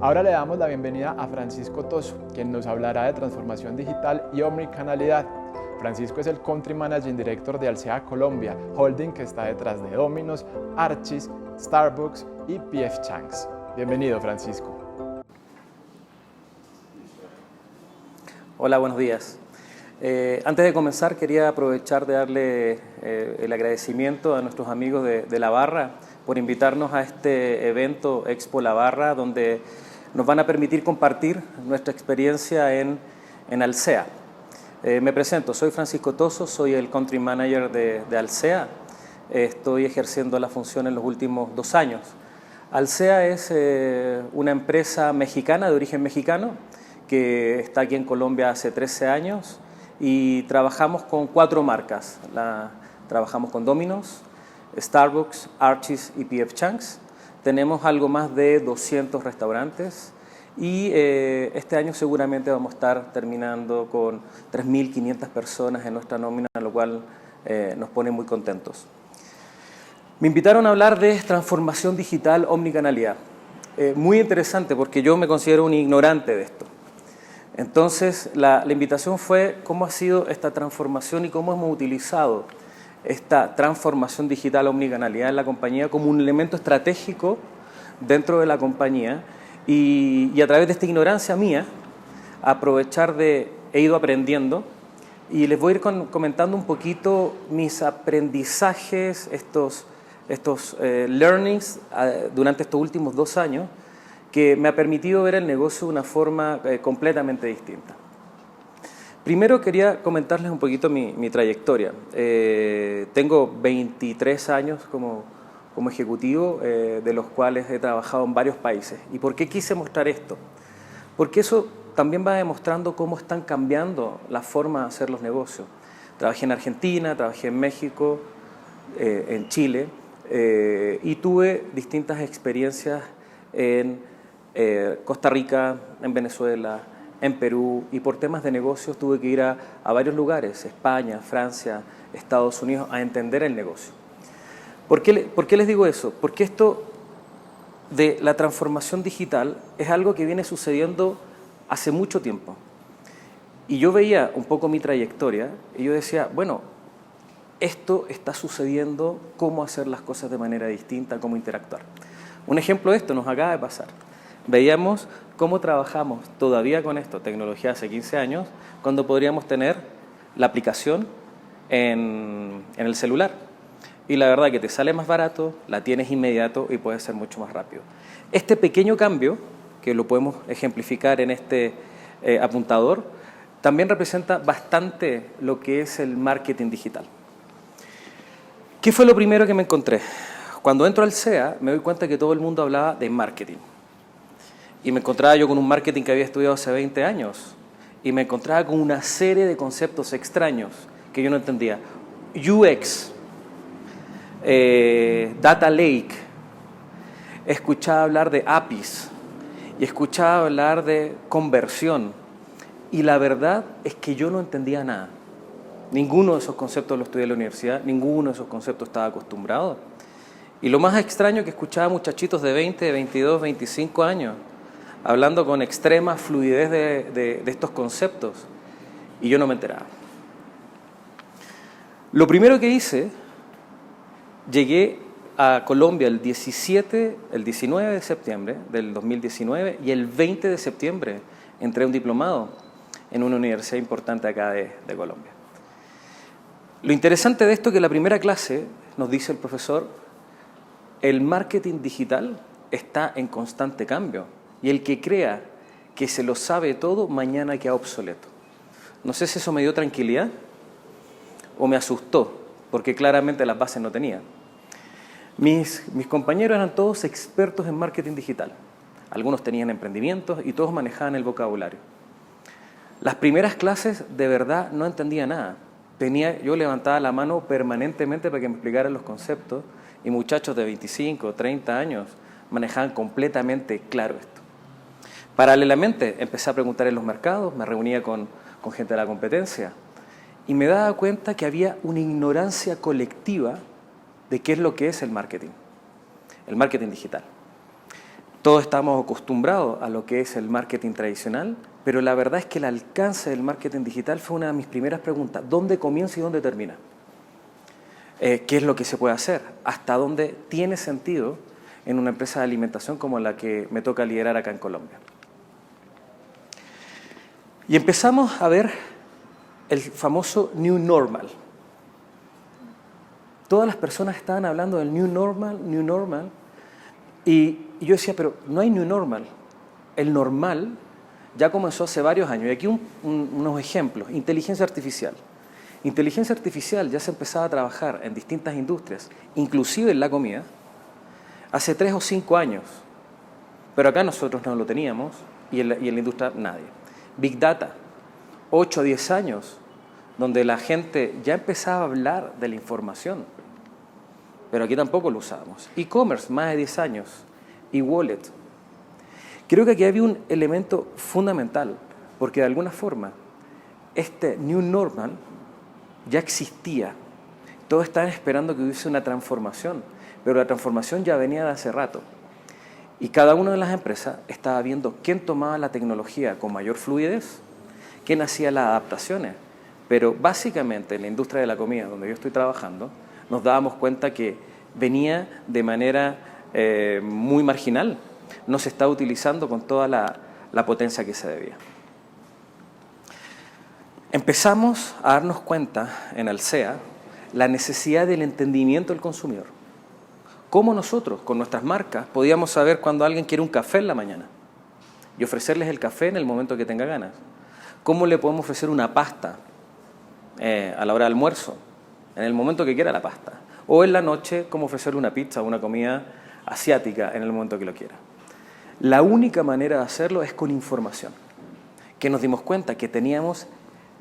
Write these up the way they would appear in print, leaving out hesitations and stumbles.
Ahora le damos la bienvenida a Francisco Toso, quien nos hablará de transformación digital y omnicanalidad. Francisco es el Country Managing Director de Alsea Colombia, holding que está detrás de Domino's, Archie's, Starbucks y P.F. Chang's. Bienvenido, Francisco. Hola, buenos días. Antes de comenzar, quería aprovechar de darle el agradecimiento a nuestros amigos de La Barra por invitarnos a este evento Expo La Barra, donde nos van a permitir compartir nuestra experiencia en Alsea. Me presento, soy Francisco Toso, soy el Country Manager de Alsea. Estoy ejerciendo la función en los últimos 2 años. Alsea es una empresa mexicana, de origen mexicano, que está aquí en Colombia hace 13 años y trabajamos con 4 marcas. Trabajamos con Domino's, Starbucks, Archie's y P.F. Chang's. Tenemos algo más de 200 restaurantes y este año seguramente vamos a estar terminando con 3.500 personas en nuestra nómina, lo cual nos pone muy contentos. Me invitaron a hablar de transformación digital, omnicanalidad. Muy interesante porque yo me considero un ignorante de esto. Entonces, la invitación fue cómo ha sido esta transformación y cómo hemos utilizado esta transformación digital, omnicanalidad en la compañía como un elemento estratégico dentro de la compañía y a través de esta ignorancia mía, he ido aprendiendo y les voy a ir comentando un poquito mis aprendizajes, estos learnings durante estos últimos 2 años, que me ha permitido ver el negocio de una forma completamente distinta. Primero quería comentarles un poquito mi trayectoria. Tengo 23 años como ejecutivo, de los cuales he trabajado en varios países. ¿Y por qué quise mostrar esto? Porque eso también va demostrando cómo están cambiando la forma de hacer los negocios. Trabajé en Argentina, trabajé en México, en Chile, y tuve distintas experiencias en Costa Rica, en Venezuela, en Perú, y por temas de negocios tuve que ir a varios lugares, España, Francia, Estados Unidos, a entender el negocio. ¿Por qué les digo eso? Porque esto de la transformación digital es algo que viene sucediendo hace mucho tiempo. Y yo veía un poco mi trayectoria y yo decía, bueno, esto está sucediendo, cómo hacer las cosas de manera distinta, cómo interactuar. Un ejemplo de esto nos acaba de pasar. Veíamos cómo trabajamos todavía con esto, tecnología hace 15 años, cuando podríamos tener la aplicación en el celular. Y la verdad que te sale más barato, la tienes inmediato y puede ser mucho más rápido. Este pequeño cambio, que lo podemos ejemplificar en este apuntador, también representa bastante lo que es el marketing digital. ¿Qué fue lo primero que me encontré? Cuando entro al SEA me doy cuenta que todo el mundo hablaba de marketing. Y me encontraba yo con un marketing que había estudiado hace 20 años. Y me encontraba con una serie de conceptos extraños que yo no entendía. UX, Data Lake, escuchaba hablar de APIs y escuchaba hablar de conversión. Y la verdad es que yo no entendía nada. Ninguno de esos conceptos lo estudié en la universidad, ninguno de esos conceptos estaba acostumbrado. Y lo más extraño es que escuchaba muchachitos de 20, 22, 25 años hablando con extrema fluidez de estos conceptos y yo no me enteraba. Lo primero que hice, llegué a Colombia el 19 de septiembre del 2019 y el 20 de septiembre entré a un diplomado en una universidad importante acá de Colombia. Lo interesante de esto es que en la primera clase nos dice el profesor, el marketing digital está en constante cambio y el que crea que se lo sabe todo, mañana queda obsoleto. No sé si eso me dio tranquilidad o me asustó, porque claramente las bases no tenía. Mis compañeros eran todos expertos en marketing digital. Algunos tenían emprendimientos y todos manejaban el vocabulario. Las primeras clases de verdad no entendía nada. Yo levantaba la mano permanentemente para que me explicaran los conceptos y muchachos de 25, 30 años manejaban completamente claro esto. Paralelamente empecé a preguntar en los mercados, me reunía con gente de la competencia y me daba cuenta que había una ignorancia colectiva de qué es lo que es el marketing digital. Todos estamos acostumbrados a lo que es el marketing tradicional, pero la verdad es que el alcance del marketing digital fue una de mis primeras preguntas. ¿Dónde comienza y dónde termina? ¿Qué es lo que se puede hacer? ¿Hasta dónde tiene sentido en una empresa de alimentación como la que me toca liderar acá en Colombia? Y empezamos a ver el famoso New Normal. Todas las personas estaban hablando del New Normal, y yo decía, pero no hay New Normal. El normal ya comenzó hace varios años. Y aquí unos ejemplos. Inteligencia artificial. Inteligencia artificial ya se empezaba a trabajar en distintas industrias, inclusive en la comida, hace 3 o 5 años. Pero acá nosotros no lo teníamos y en la industria nadie. Big Data, 8 o 10 años, donde la gente ya empezaba a hablar de la información, pero aquí tampoco lo usábamos. E-commerce, más de 10 años. E-wallet. Creo que aquí había un elemento fundamental, porque de alguna forma este New Normal ya existía. Todos estaban esperando que hubiese una transformación, pero la transformación ya venía de hace rato. Y cada una de las empresas estaba viendo quién tomaba la tecnología con mayor fluidez, quién hacía las adaptaciones. Pero básicamente en la industria de la comida, donde yo estoy trabajando, nos dábamos cuenta que venía de manera muy marginal. No se estaba utilizando con toda la potencia que se debía. Empezamos a darnos cuenta en Alsea la necesidad del entendimiento del consumidor. ¿Cómo nosotros, con nuestras marcas, podíamos saber cuando alguien quiere un café en la mañana y ofrecerles el café en el momento que tenga ganas? ¿Cómo le podemos ofrecer una pasta a la hora de almuerzo, en el momento que quiera la pasta? O en la noche, cómo ofrecerle una pizza o una comida asiática en el momento que lo quiera. La única manera de hacerlo es con información, que nos dimos cuenta que teníamos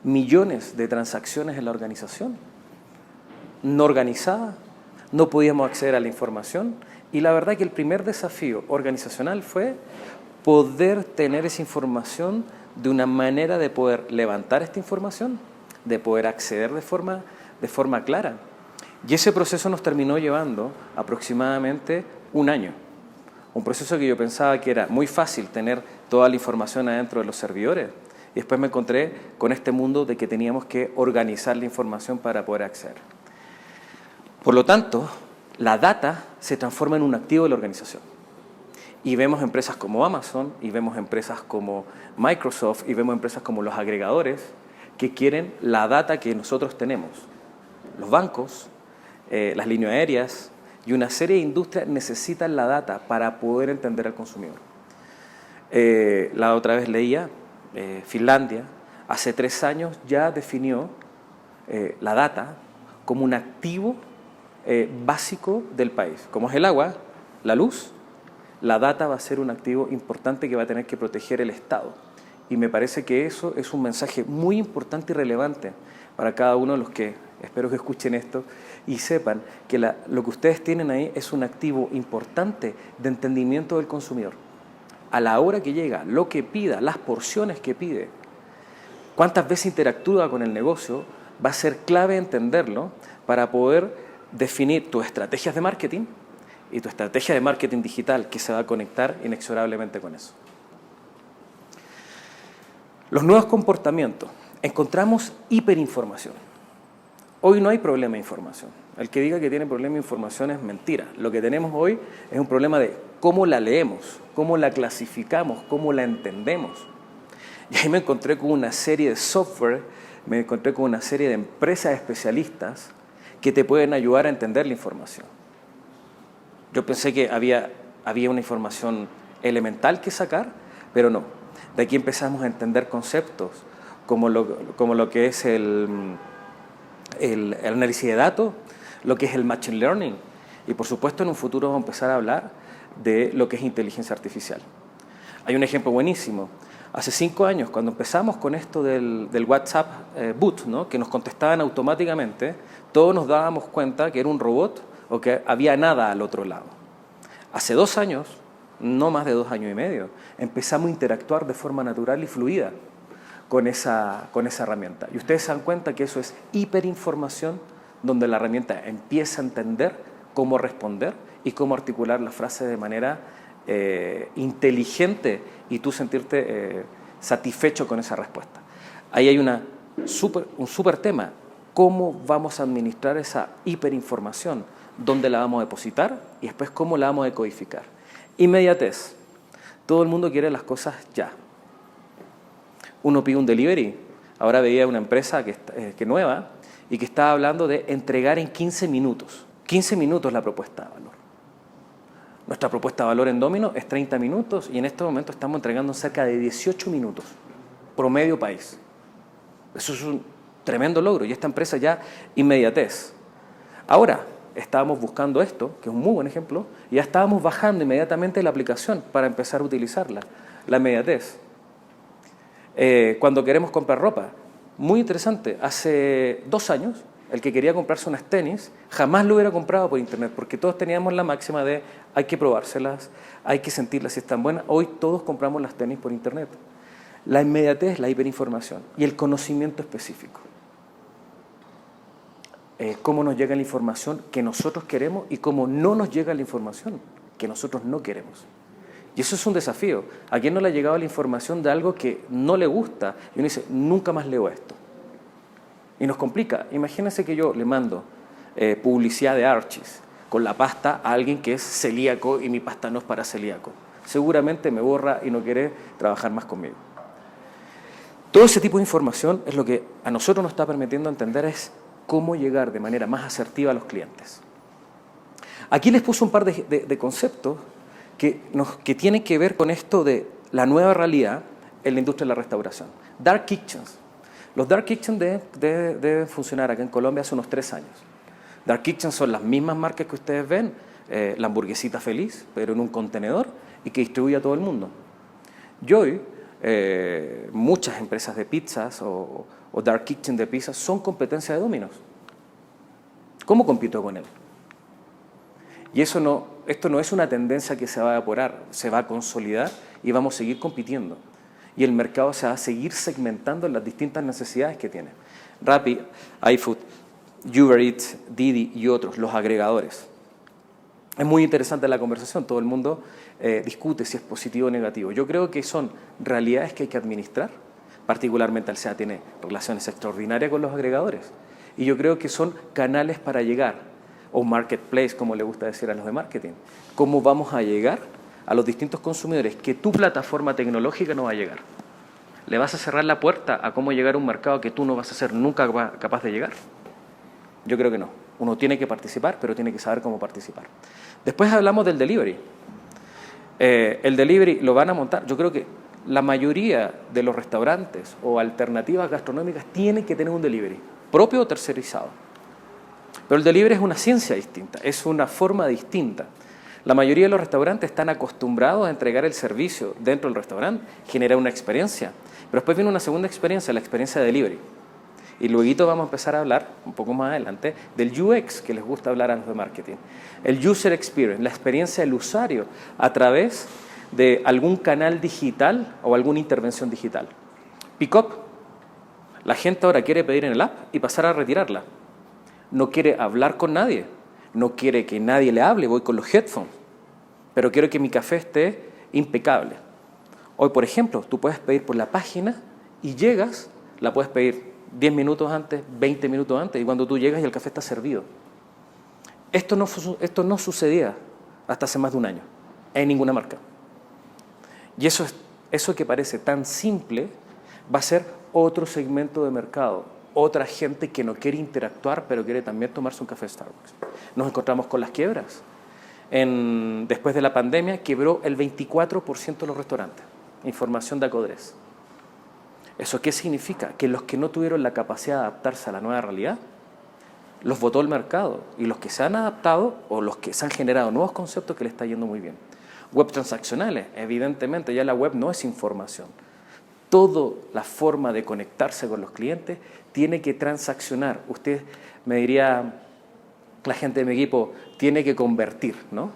millones de transacciones en la organización, no organizada, no podíamos acceder a la información, y la verdad que el primer desafío organizacional fue poder tener esa información de una manera de poder levantar esta información, de poder acceder de forma clara. Y ese proceso nos terminó llevando aproximadamente un año. Un proceso que yo pensaba que era muy fácil tener toda la información adentro de los servidores. Y después me encontré con este mundo de que teníamos que organizar la información para poder acceder. Por lo tanto, la data se transforma en un activo de la organización. Y vemos empresas como Amazon, y vemos empresas como Microsoft, y vemos empresas como los agregadores que quieren la data que nosotros tenemos. Los bancos, las líneas aéreas y una serie de industrias necesitan la data para poder entender al consumidor. La otra vez leía, Finlandia, hace 3 años ya definió la data como un activo básico del país. Como es el agua, la luz, la data va a ser un activo importante que va a tener que proteger el Estado. Y me parece que eso es un mensaje muy importante y relevante para cada uno de los que, espero que escuchen esto y sepan que lo que ustedes tienen ahí es un activo importante de entendimiento del consumidor. A la hora que llega, lo que pida, las porciones que pide, cuántas veces interactúa con el negocio, va a ser clave entenderlo para poder definir tus estrategias de marketing y tu estrategia de marketing digital que se va a conectar inexorablemente con eso. Los nuevos comportamientos. Encontramos hiperinformación. Hoy no hay problema de información. El que diga que tiene problema de información es mentira. Lo que tenemos hoy es un problema de cómo la leemos, cómo la clasificamos, cómo la entendemos. Y ahí me encontré con una serie de software, me encontré con una serie de empresas especialistas que te pueden ayudar a entender la información. Yo pensé que había una información elemental que sacar, pero no. De aquí empezamos a entender conceptos como lo que es el análisis de datos, lo que es el machine learning. Y por supuesto en un futuro vamos a empezar a hablar de lo que es inteligencia artificial. Hay un ejemplo buenísimo. Hace 5 años, cuando empezamos con esto del WhatsApp bot, ¿no?, que nos contestaban automáticamente, todos nos dábamos cuenta que era un robot o que había nada al otro lado. Hace 2 años, no más de 2 años y medio, empezamos a interactuar de forma natural y fluida con esa herramienta. Y ustedes se dan cuenta que eso es hiperinformación, donde la herramienta empieza a entender cómo responder y cómo articular la frase de manera inteligente y tú sentirte satisfecho con esa respuesta. Ahí hay un súper tema. ¿Cómo vamos a administrar esa hiperinformación? ¿Dónde la vamos a depositar? Y después, ¿cómo la vamos a decodificar? Inmediatez. Todo el mundo quiere las cosas ya. Uno pide un delivery. Ahora veía una empresa que nueva y que estaba hablando de entregar en 15 minutos. 15 minutos la propuesta de valor. Nuestra propuesta de valor en Domino es 30 minutos y en este momento estamos entregando cerca de 18 minutos, promedio país. Eso es un tremendo logro y esta empresa ya inmediatez. Ahora, estábamos buscando esto, que es un muy buen ejemplo, y ya estábamos bajando inmediatamente la aplicación para empezar a utilizarla, la inmediatez. Cuando queremos comprar ropa, muy interesante, hace 2 años, el que quería comprarse unas tenis, jamás lo hubiera comprado por internet, porque todos teníamos la máxima de hay que probárselas, hay que sentirlas si están buenas. Hoy todos compramos las tenis por internet. La inmediatez, la hiperinformación y el conocimiento específico. Cómo nos llega la información que nosotros queremos y cómo no nos llega la información que nosotros no queremos. Y eso es un desafío. ¿A quién no le ha llegado la información de algo que no le gusta? Y uno dice, nunca más leo esto. Y nos complica. Imagínense que yo le mando publicidad de Archie's con la pasta a alguien que es celíaco y mi pasta no es para celíaco. Seguramente me borra y no quiere trabajar más conmigo. Todo ese tipo de información es lo que a nosotros nos está permitiendo entender es cómo llegar de manera más asertiva a los clientes. Aquí les puse un par de conceptos que tienen que ver con esto de la nueva realidad en la industria de la restauración. Dark Kitchens. Los Dark Kitchens deben funcionar acá en Colombia hace unos 3 años. Dark Kitchens son las mismas marcas que ustedes ven, la hamburguesita feliz, pero en un contenedor y que distribuye a todo el mundo. Joy, muchas empresas de pizzas o Dark Kitchen de pizzas son competencia de Domino's. ¿Cómo compito con él? Y esto no es una tendencia que se va a evaporar, se va a consolidar y vamos a seguir compitiendo. Y el mercado se va a seguir segmentando en las distintas necesidades que tiene. Rappi, iFood, Uber Eats, Didi y otros, los agregadores. Es muy interesante la conversación, todo el mundo discute si es positivo o negativo. Yo creo que son realidades que hay que administrar, particularmente Alsea tiene relaciones extraordinarias con los agregadores. Y yo creo que son canales para llegar, o marketplace, como le gusta decir a los de marketing. ¿Cómo vamos a llegar a los distintos consumidores que tu plataforma tecnológica no va a llegar? ¿Le vas a cerrar la puerta a cómo llegar a un mercado que tú no vas a ser nunca capaz de llegar? Yo creo que no. Uno tiene que participar, pero tiene que saber cómo participar. Después hablamos del delivery. El delivery lo van a montar. Yo creo que la mayoría de los restaurantes o alternativas gastronómicas tienen que tener un delivery, propio o tercerizado. Pero el delivery es una ciencia distinta, es una forma distinta. La mayoría de los restaurantes están acostumbrados a entregar el servicio dentro del restaurante, generar una experiencia. Pero después viene una segunda experiencia, la experiencia de delivery. Y luego vamos a empezar a hablar, un poco más adelante, del UX, que les gusta hablar a los de marketing. El User Experience, la experiencia del usuario a través de algún canal digital o alguna intervención digital. Pick-up. La gente ahora quiere pedir en el app y pasar a retirarla. No quiere hablar con nadie. No quiere que nadie le hable. Voy con los headphones. Pero quiero que mi café esté impecable. Hoy, por ejemplo, tú puedes pedir por la página y llegas, la puedes pedir 10 minutos antes, 20 minutos antes, y cuando tú llegas y el café está servido. Esto no sucedía hasta hace más de un año en ninguna marca. Y eso que parece tan simple va a ser otro segmento de mercado, otra gente que no quiere interactuar, pero quiere también tomarse un café de Starbucks. Nos encontramos con las quiebras. Después de la pandemia quebró el 24% de los restaurantes. Información de Acodres. ¿Eso qué significa? Que los que no tuvieron la capacidad de adaptarse a la nueva realidad, los votó el mercado. Y los que se han adaptado o los que se han generado nuevos conceptos que le está yendo muy bien. Web transaccionales, evidentemente ya la web no es información. Toda la forma de conectarse con los clientes tiene que transaccionar. Usted me diría, la gente de mi equipo, tiene que convertir, ¿no?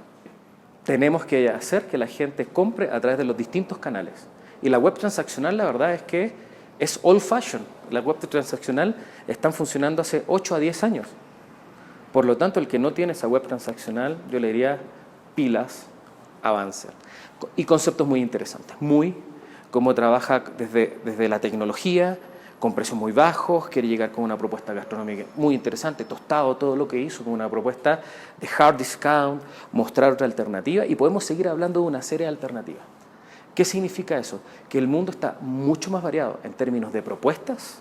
Tenemos que hacer que la gente compre a través de los distintos canales. Y la web transaccional, la verdad es que es old fashion. La web transaccional están funcionando hace 8 a 10 años. Por lo tanto, el que no tiene esa web transaccional, yo le diría pilas, avanzar. Y conceptos muy interesantes, cómo trabaja desde la tecnología, con precios muy bajos, quiere llegar con una propuesta gastronómica muy interesante, tostado, todo lo que hizo con una propuesta de hard discount, mostrar otra alternativa, y podemos seguir hablando de una serie de alternativas. ¿Qué significa eso? Que el mundo está mucho más variado en términos de propuestas,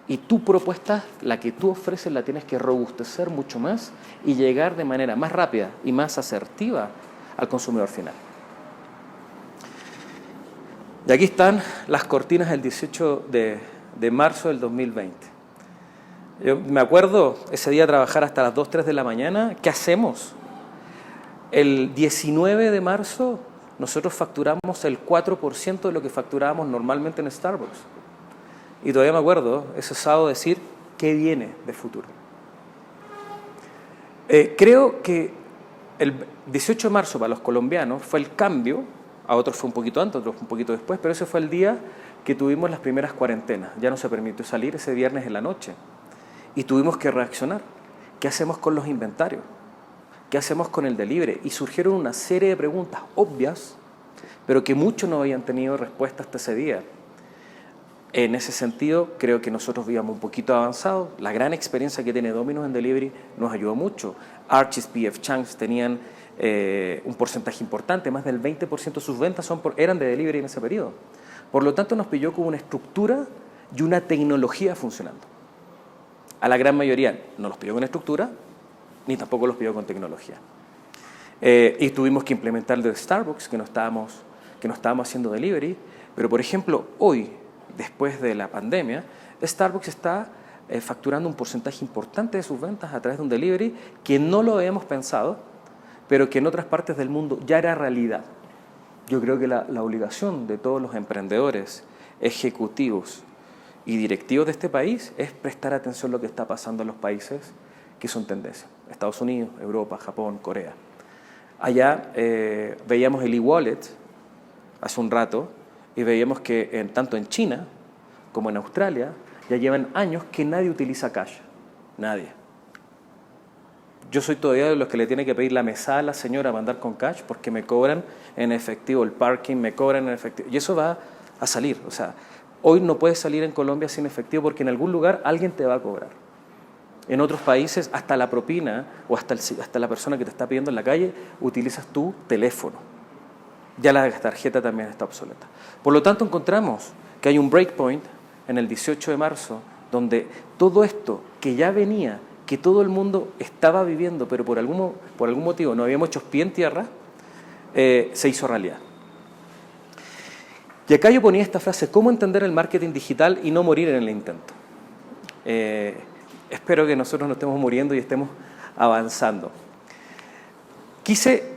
y tu propuesta, la que tú ofreces, la tienes que robustecer mucho más y llegar de manera más rápida y más asertiva al consumidor final. Y aquí están las cortinas del 18 de marzo del 2020. Yo me acuerdo ese día trabajar hasta las 2, 3 de la mañana. ¿Qué hacemos? El 19 de marzo nosotros facturamos el 4% de lo que facturábamos normalmente en Starbucks. Y todavía me acuerdo ese sábado decir, ¿qué viene de futuro? Creo que el 18 de marzo para los colombianos fue el cambio, a otros fue un poquito antes, a otros un poquito después, pero ese fue el día que tuvimos las primeras cuarentenas. Ya no se permitió salir ese viernes en la noche y tuvimos que reaccionar. ¿Qué hacemos con los inventarios? ¿Qué hacemos con el delivery? Y surgieron una serie de preguntas obvias, pero que muchos no habían tenido respuesta hasta ese día. En ese sentido, creo que nosotros íbamos un poquito avanzados. La gran experiencia que tiene Domino's en delivery nos ayudó mucho. Archie's, P.F. Chang's tenían un porcentaje importante, más del 20% de sus ventas eran de delivery en ese periodo. Por lo tanto, nos pilló con una estructura y una tecnología funcionando. A la gran mayoría no los pilló con estructura, ni tampoco los pilló con tecnología. Y tuvimos que implementar de Starbucks, que no estábamos haciendo delivery, pero por ejemplo, hoy, después de la pandemia, Starbucks está facturando un porcentaje importante de sus ventas a través de un delivery que no lo habíamos pensado, pero que en otras partes del mundo ya era realidad. Yo creo que la obligación de todos los emprendedores, ejecutivos y directivos de este país es prestar atención a lo que está pasando en los países que son tendencia. Estados Unidos, Europa, Japón, Corea. Allá veíamos el e-wallet hace un rato y veíamos que tanto en China como en Australia ya llevan años que nadie utiliza cash. Nadie. Yo soy todavía de los que le tiene que pedir la mesada a la señora para andar con cash porque me cobran en efectivo el parking, me cobran en efectivo. Y eso va a salir. O sea, hoy no puedes salir en Colombia sin efectivo porque en algún lugar alguien te va a cobrar. En otros países, hasta la propina o hasta la persona que te está pidiendo en la calle, utilizas tu teléfono. Ya la tarjeta también está obsoleta. Por lo tanto, encontramos que hay un breakpoint en el 18 de marzo donde todo esto que ya venía, que todo el mundo estaba viviendo, pero por algún motivo no habíamos hecho pie en tierra, se hizo realidad. Y acá yo ponía esta frase, ¿cómo entender el marketing digital y no morir en el intento? Espero que nosotros no estemos muriendo y estemos avanzando. Quise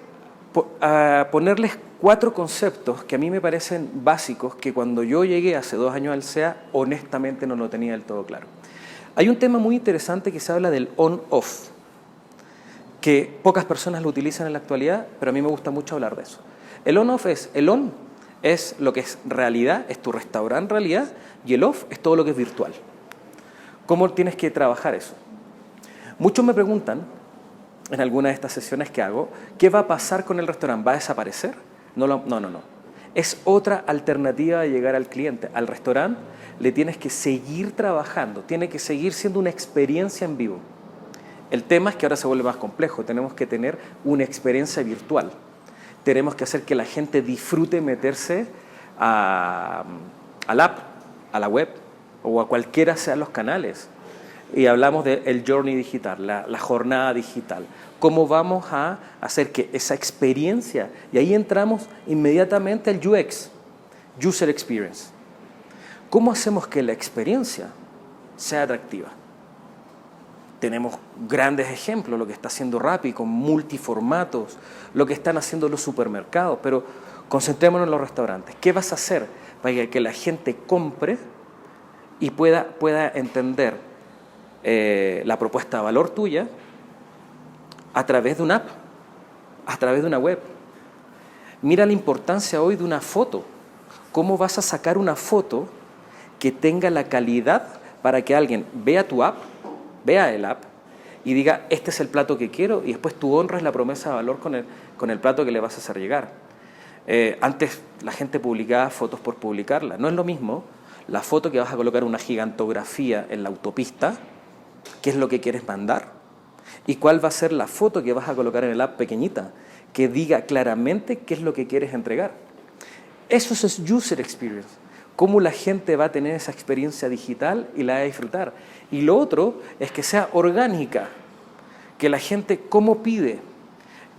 ponerles 4 conceptos que a mí me parecen básicos, que cuando yo llegué hace 2 años al SEA, honestamente no lo tenía del todo claro. Hay un tema muy interesante que se habla del on-off, que pocas personas lo utilizan en la actualidad, pero a mí me gusta mucho hablar de eso. El on-off el on es lo que es realidad, es tu restaurante realidad, y el off es todo lo que es virtual. ¿Cómo tienes que trabajar eso? Muchos me preguntan, en alguna de estas sesiones que hago, ¿qué va a pasar con el restaurante? ¿Va a desaparecer? No. Es otra alternativa de llegar al cliente. Al restaurante le tienes que seguir trabajando, tiene que seguir siendo una experiencia en vivo. El tema es que ahora se vuelve más complejo, tenemos que tener una experiencia virtual. Tenemos que hacer que la gente disfrute meterse al app, a la web o a cualquiera sean los canales. Y hablamos del journey digital, la jornada digital. ¿Cómo vamos a hacer que esa experiencia, y ahí entramos inmediatamente al UX, User Experience. ¿Cómo hacemos que la experiencia sea atractiva? Tenemos grandes ejemplos, lo que está haciendo Rappi con multiformatos, lo que están haciendo los supermercados, pero concentrémonos en los restaurantes. ¿Qué vas a hacer para que la gente compre y pueda entender la propuesta de valor tuya a través de una app, a través de una web? Mira la importancia hoy de una foto. ¿Cómo vas a sacar una foto que tenga la calidad para que alguien vea tu app, vea el app y diga, este es el plato que quiero, y después tú honras la promesa de valor con con el plato que le vas a hacer llegar. Antes la gente publicaba fotos por publicarla. No es lo mismo la foto que vas a colocar una gigantografía en la autopista, qué es lo que quieres mandar, y cuál va a ser la foto que vas a colocar en el app pequeñita, que diga claramente qué es lo que quieres entregar. Eso es user experience. Cómo la gente va a tener esa experiencia digital y la va a disfrutar. Y lo otro es que sea orgánica, que la gente cómo pide.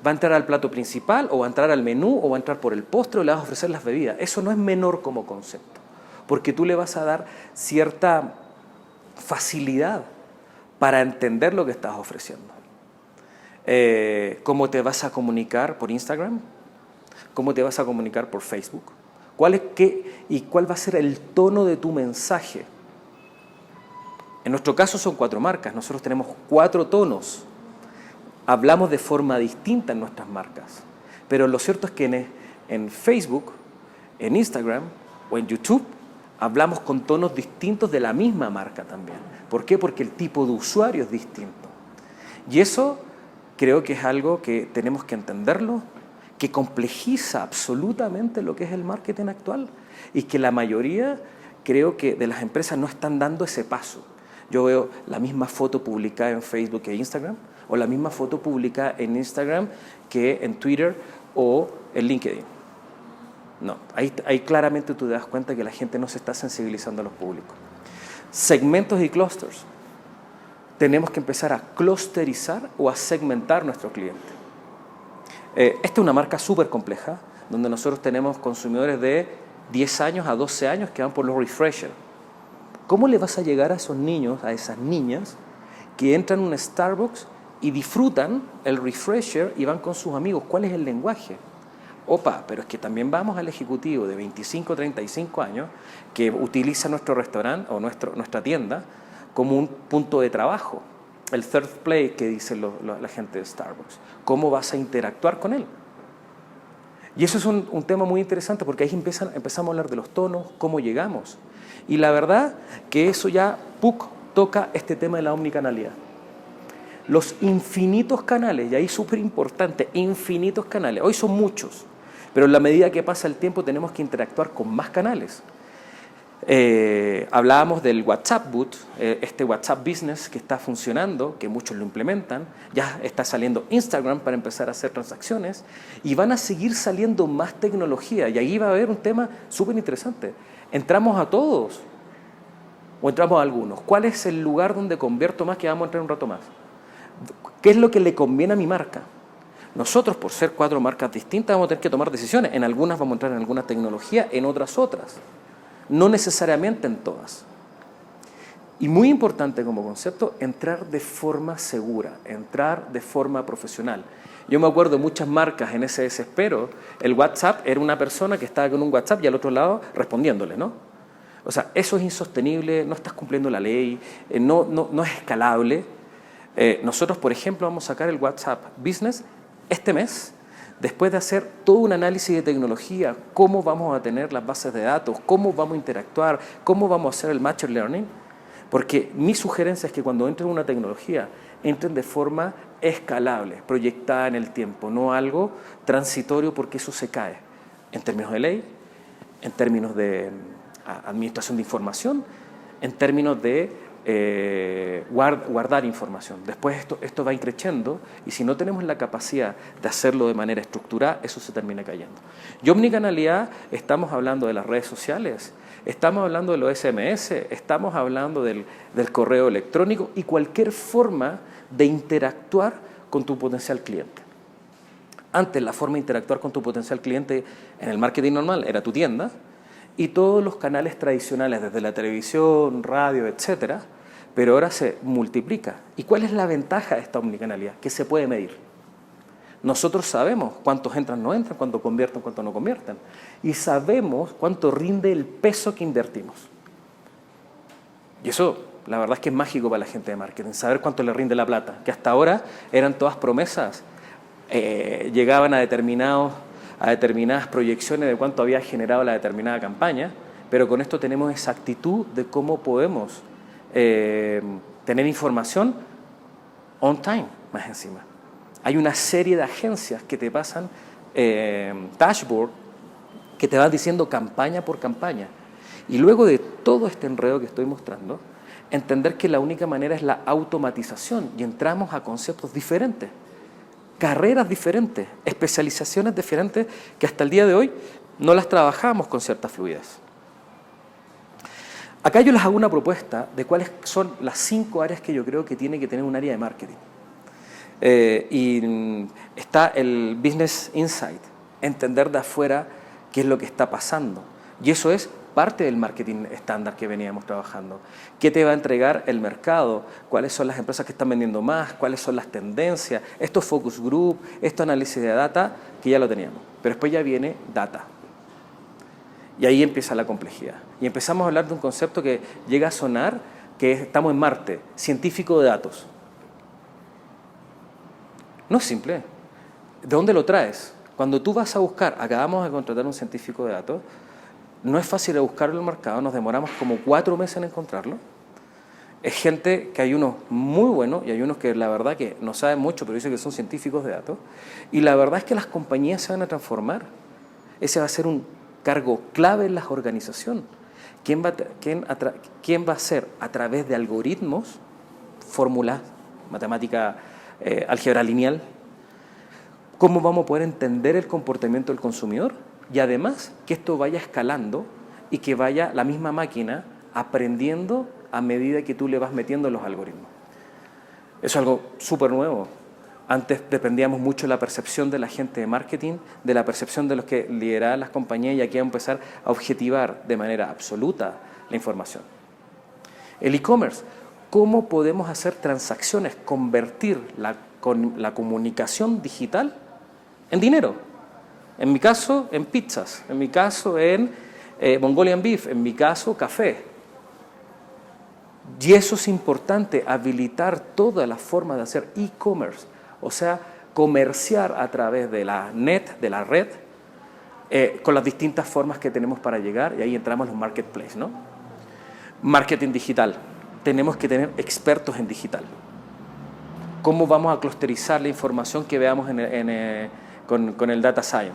¿Va a entrar al plato principal o va a entrar al menú o va a entrar por el postre o le vas a ofrecer las bebidas? Eso no es menor como concepto, porque tú le vas a dar cierta facilidad para entender lo que estás ofreciendo. ¿Cómo te vas a comunicar por Instagram? ¿Cómo te vas a comunicar por Facebook? ¿Cuál va a ser el tono de tu mensaje? En nuestro caso son 4 marcas, nosotros tenemos 4 tonos. Hablamos de forma distinta en nuestras marcas, pero lo cierto es que en Facebook, en Instagram o en YouTube hablamos con tonos distintos de la misma marca también. ¿Por qué? Porque el tipo de usuario es distinto. Y eso creo que es algo que tenemos que entenderlo, que complejiza absolutamente lo que es el marketing actual y que la mayoría, creo que de las empresas no están dando ese paso. Yo veo la misma foto publicada en Facebook e Instagram, o la misma foto publicada en Instagram que en Twitter o en LinkedIn. No, ahí claramente tú te das cuenta que la gente no se está sensibilizando a los públicos. Segmentos y clusters. Tenemos que empezar a clusterizar o a segmentar nuestro cliente. Esta es una marca súper compleja, donde nosotros tenemos consumidores de 10 años a 12 años que van por los refreshers. ¿Cómo le vas a llegar a esos niños, a esas niñas, que entran en un Starbucks y disfrutan el refresher y van con sus amigos? ¿Cuál es el lenguaje? Opa, pero es que también vamos al ejecutivo de 25 o 35 años que utiliza nuestro restaurante o nuestra tienda como un punto de trabajo. El third play que dice la gente de Starbucks. ¿Cómo vas a interactuar con él? Y eso es un tema muy interesante porque ahí empezamos a hablar de los tonos, cómo llegamos. Y la verdad que eso ya toca este tema de la omnicanalidad. Los infinitos canales, y ahí es súper importante, infinitos canales. Hoy son muchos, pero en la medida que pasa el tiempo tenemos que interactuar con más canales. Hablábamos del WhatsApp Boot, este WhatsApp Business que está funcionando, que muchos lo implementan. Ya está saliendo Instagram para empezar a hacer transacciones y van a seguir saliendo más tecnología. Y ahí va a haber un tema súper interesante. ¿Entramos a todos o entramos a algunos? ¿Cuál es el lugar donde convierto más, que vamos a entrar un rato más? ¿Qué es lo que le conviene a mi marca? Nosotros, por ser 4 marcas distintas, vamos a tener que tomar decisiones. En algunas vamos a entrar en alguna tecnología, en otras. No necesariamente en todas. Y muy importante como concepto, entrar de forma segura, entrar de forma profesional. Yo me acuerdo de muchas marcas en ese desespero. El WhatsApp era una persona que estaba con un WhatsApp y al otro lado respondiéndole, ¿no? O sea, eso es insostenible, no estás cumpliendo la ley, no es escalable. Nosotros, por ejemplo, vamos a sacar el WhatsApp Business este mes, después de hacer todo un análisis de tecnología, cómo vamos a tener las bases de datos, cómo vamos a interactuar, cómo vamos a hacer el machine learning, porque mi sugerencia es que cuando entren en una tecnología, entren de forma escalable, proyectada en el tiempo, no algo transitorio porque eso se cae, en términos de ley, en términos de administración de información, en términos de guardar información. Después esto va increciendo y si no tenemos la capacidad de hacerlo de manera estructurada, eso se termina cayendo. Y omnicanalidad, estamos hablando de las redes sociales, estamos hablando de los SMS, estamos hablando del correo electrónico y cualquier forma de interactuar con tu potencial cliente. Antes la forma de interactuar con tu potencial cliente en el marketing normal era tu tienda, y todos los canales tradicionales, desde la televisión, radio, etcétera, pero ahora se multiplica. ¿Y cuál es la ventaja de esta omnicanalidad? Que se puede medir. Nosotros sabemos cuántos entran, no entran, cuánto convierten, cuánto no convierten. Y sabemos cuánto rinde el peso que invertimos. Y eso, la verdad es que es mágico para la gente de marketing, saber cuánto le rinde la plata. Que hasta ahora eran todas promesas, llegaban a determinadas proyecciones de cuánto había generado la determinada campaña, pero con esto tenemos exactitud de cómo podemos tener información on time, más encima. Hay una serie de agencias que te pasan dashboard que te van diciendo campaña por campaña. Y luego de todo este enredo que estoy mostrando, entender que la única manera es la automatización y entramos a conceptos diferentes, carreras diferentes, especializaciones diferentes que hasta el día de hoy no las trabajamos con cierta fluidez. Acá yo les hago una propuesta de cuáles son las 5 áreas que yo creo que tiene que tener un área de marketing. Y está el Business Insight, entender de afuera qué es lo que está pasando. Y eso es parte del marketing estándar que veníamos trabajando. ¿Qué te va a entregar el mercado? ¿Cuáles son las empresas que están vendiendo más? ¿Cuáles son las tendencias? Esto es focus group, esto análisis de data, que ya lo teníamos. Pero después ya viene data. Y ahí empieza la complejidad. Y empezamos a hablar de un concepto que llega a sonar que estamos en Marte, científico de datos. No es simple. ¿De dónde lo traes? Cuando tú vas a buscar, acabamos de contratar un científico de datos, no es fácil buscarlo en el mercado, nos demoramos como 4 meses en encontrarlo. Es gente que hay unos muy buenos y hay unos que la verdad que no saben mucho, pero dicen que son científicos de datos. Y la verdad es que las compañías se van a transformar. Ese va a ser un cargo clave en las organizaciones. ¿Quién va a hacer a través de algoritmos, fórmulas, matemática, álgebra lineal? ¿Cómo vamos a poder entender el comportamiento del consumidor? Y además que esto vaya escalando y que vaya la misma máquina aprendiendo a medida que tú le vas metiendo los algoritmos. Eso es algo súper nuevo. Antes dependíamos mucho de la percepción de la gente de marketing, de la percepción de los que lideraban las compañías, y aquí vamos a empezar a objetivar de manera absoluta la información. El e-commerce, ¿cómo podemos hacer transacciones, convertir la comunicación digital en dinero? En mi caso, en pizzas, en mi caso, en Mongolian Beef, en mi caso, café. Y eso es importante, habilitar todas las formas de hacer e-commerce, o sea, comerciar a través de la net, de la red, con las distintas formas que tenemos para llegar, y ahí entramos los marketplaces, ¿no? Marketing digital, tenemos que tener expertos en digital. ¿Cómo vamos a clusterizar la información que veamos con el data science?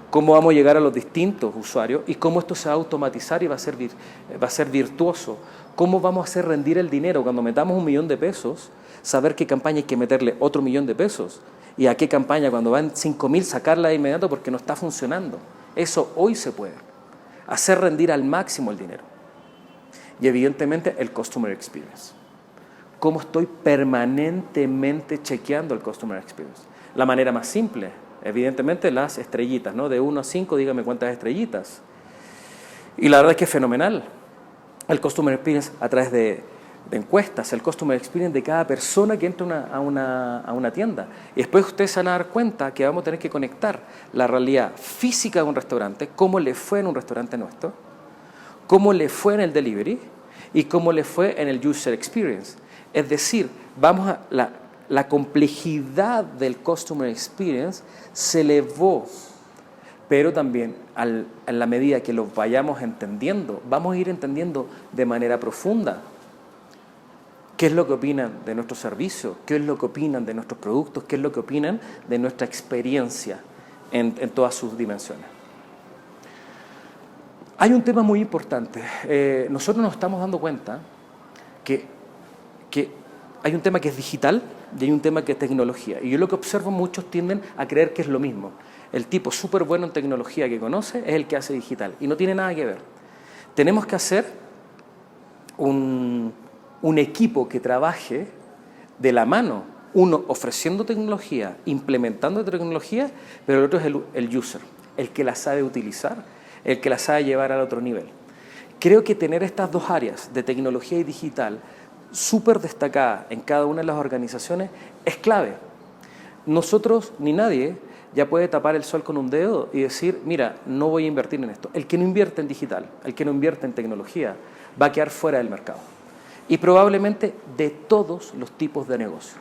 ¿Cómo vamos a llegar a los distintos usuarios y cómo esto se va a automatizar y va a ser virtuoso? ¿Cómo vamos a hacer rendir el dinero cuando metamos $1.000.000? Saber qué campaña hay que meterle otro $1.000.000 y a qué campaña cuando van 5.000 sacarla de inmediato porque no está funcionando. Eso hoy se puede. Hacer rendir al máximo el dinero. Y evidentemente el Customer Experience. ¿Cómo estoy permanentemente chequeando el Customer Experience? La manera más simple, evidentemente las estrellitas, ¿no? De 1 a 5, dígame cuántas estrellitas. Y la verdad es que es fenomenal. El Customer Experience a través de encuestas, el Customer Experience de cada persona que entra a una tienda. Y después ustedes se van a dar cuenta que vamos a tener que conectar la realidad física de un restaurante, cómo le fue en un restaurante nuestro, cómo le fue en el delivery y cómo le fue en el User Experience. Es decir, la complejidad del Customer Experience se elevó, pero también en la medida que lo vayamos entendiendo, vamos a ir entendiendo de manera profunda qué es lo que opinan de nuestro servicio, qué es lo que opinan de nuestros productos, qué es lo que opinan de nuestra experiencia en todas sus dimensiones. Hay un tema muy importante. Nosotros nos estamos dando cuenta que hay un tema que es digital y hay un tema que es tecnología. Y yo lo que observo, muchos tienden a creer que es lo mismo. El tipo súper bueno en tecnología que conoce es el que hace digital. Y no tiene nada que ver. Tenemos que hacer un equipo que trabaje de la mano. Uno ofreciendo tecnología, implementando tecnología, pero el otro es el user, el que la sabe utilizar, el que la sabe llevar al otro nivel. Creo que tener estas dos áreas de tecnología y digital súper destacada en cada una de las organizaciones es clave. Nosotros ni nadie ya puede tapar el sol con un dedo y decir, mira, no voy a invertir en esto. El que no invierte en digital, el que no invierte en tecnología, va a quedar fuera del mercado. Y probablemente de todos los tipos de negocio.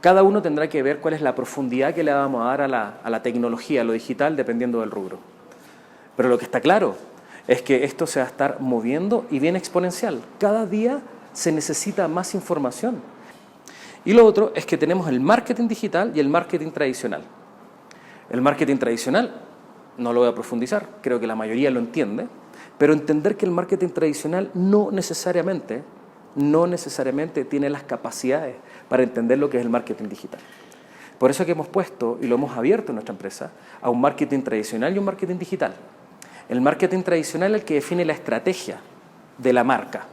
Cada uno tendrá que ver cuál es la profundidad que le vamos a dar a la tecnología, a lo digital, dependiendo del rubro. Pero lo que está claro es que esto se va a estar moviendo y bien exponencial. Cada día se necesita más información. Y lo otro es que tenemos el marketing digital y el marketing tradicional. El marketing tradicional, no lo voy a profundizar, creo que la mayoría lo entiende, pero entender que el marketing tradicional no necesariamente tiene las capacidades para entender lo que es el marketing digital. Por eso que hemos puesto y lo hemos abierto en nuestra empresa a un marketing tradicional y un marketing digital. El marketing tradicional es el que define la estrategia de la marca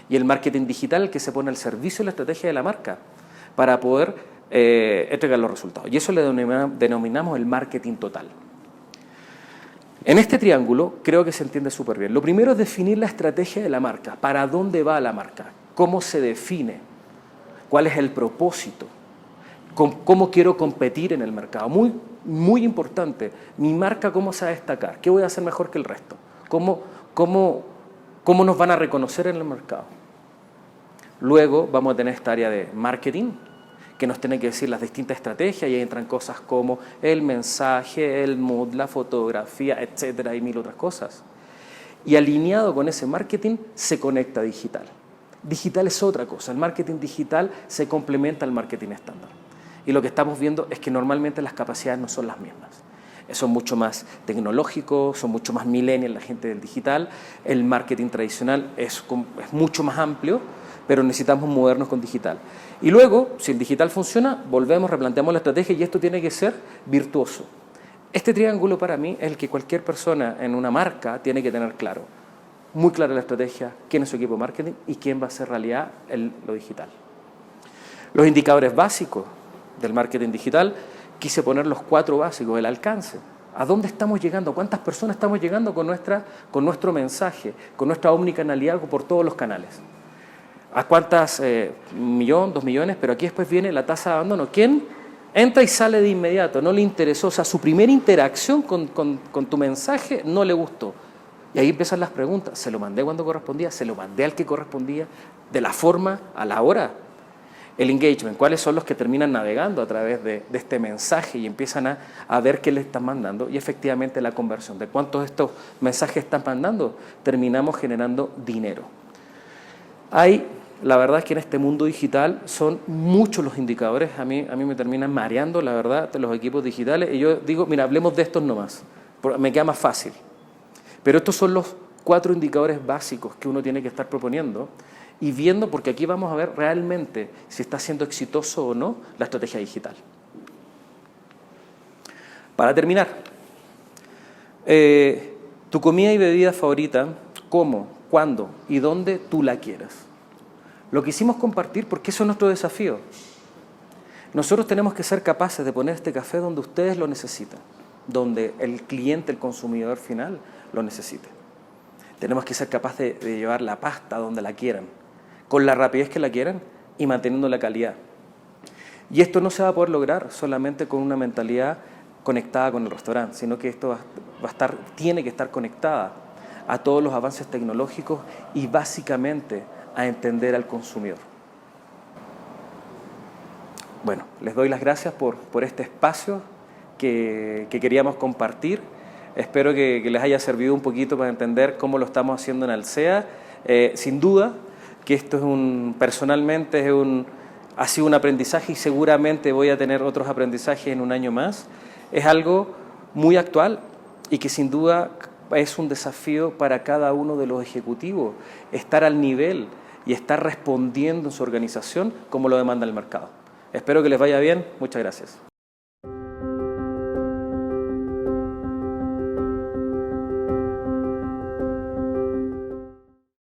y el marketing digital el que se pone al servicio de la estrategia de la marca para poder entregar los resultados. Y eso le denominamos el marketing total. En este triángulo creo que se entiende súper bien. Lo primero es definir la estrategia de la marca, para dónde va la marca, cómo se define, cuál es el propósito, cómo quiero competir en el mercado. Muy importante, mi marca cómo se va a destacar, qué voy a hacer mejor que el resto, cómo nos van a reconocer en el mercado. Luego vamos a tener esta área de marketing, que nos tiene que decir las distintas estrategias, y ahí entran cosas como el mensaje, el mood, la fotografía, etcétera, y mil otras cosas. Y alineado con ese marketing se conecta digital. Digital es otra cosa, el marketing digital se complementa al marketing estándar. Y lo que estamos viendo es que normalmente las capacidades no son las mismas. Son mucho más tecnológicos, son mucho más millennial la gente del digital. El marketing tradicional es mucho más amplio, pero necesitamos movernos con digital. Y luego, si el digital funciona, volvemos, replanteamos la estrategia y esto tiene que ser virtuoso. Este triángulo para mí es el que cualquier persona en una marca tiene que tener claro. Muy clara la estrategia, quién es su equipo de marketing y quién va a hacer realidad lo digital. Los indicadores básicos del marketing digital, quise poner los 4 básicos, el alcance. ¿A dónde estamos llegando? ¿Cuántas personas estamos llegando con nuestro mensaje, con nuestra omnicanalidad por todos los canales? ¿A cuántas? 1 millón, 2 millones, pero aquí después viene la tasa de abandono. ¿Quién entra y sale de inmediato? No le interesó, o sea, su primera interacción con tu mensaje no le gustó. Y ahí empiezan las preguntas. ¿Se lo mandé cuando correspondía? ¿Se lo mandé al que correspondía? ¿De la forma, a la hora? El engagement, ¿cuáles son los que terminan navegando a través de este mensaje y empiezan a ver qué le están mandando? Y efectivamente la conversión. ¿De cuántos de estos mensajes están mandando? Terminamos generando dinero. La verdad es que en este mundo digital son muchos los indicadores, a mí me terminan mareando, la verdad, de los equipos digitales, y yo digo, mira, hablemos de estos nomás, me queda más fácil. Pero estos son los 4 indicadores básicos que uno tiene que estar proponiendo y viendo, porque aquí vamos a ver realmente si está siendo exitoso o no la estrategia digital. Para terminar, tu comida y bebida favorita, ¿cómo, cuándo y dónde tú la quieras? Lo quisimos compartir porque eso es nuestro desafío. Nosotros tenemos que ser capaces de poner este café donde ustedes lo necesitan, donde el cliente, el consumidor final, lo necesite. Tenemos que ser capaces de llevar la pasta donde la quieran, con la rapidez que la quieran y manteniendo la calidad. Y esto no se va a poder lograr solamente con una mentalidad conectada con el restaurante, sino que esto tiene que estar conectada a todos los avances tecnológicos y básicamente a entender al consumidor. Bueno, les doy las gracias por este espacio que queríamos compartir. Espero que les haya servido un poquito para entender cómo lo estamos haciendo en Alsea. Sin duda que esto personalmente ha sido un aprendizaje y seguramente voy a tener otros aprendizajes en un año más. Es algo muy actual y que sin duda es un desafío para cada uno de los ejecutivos, estar al nivel y estar respondiendo en su organización como lo demanda el mercado. Espero que les vaya bien. Muchas gracias.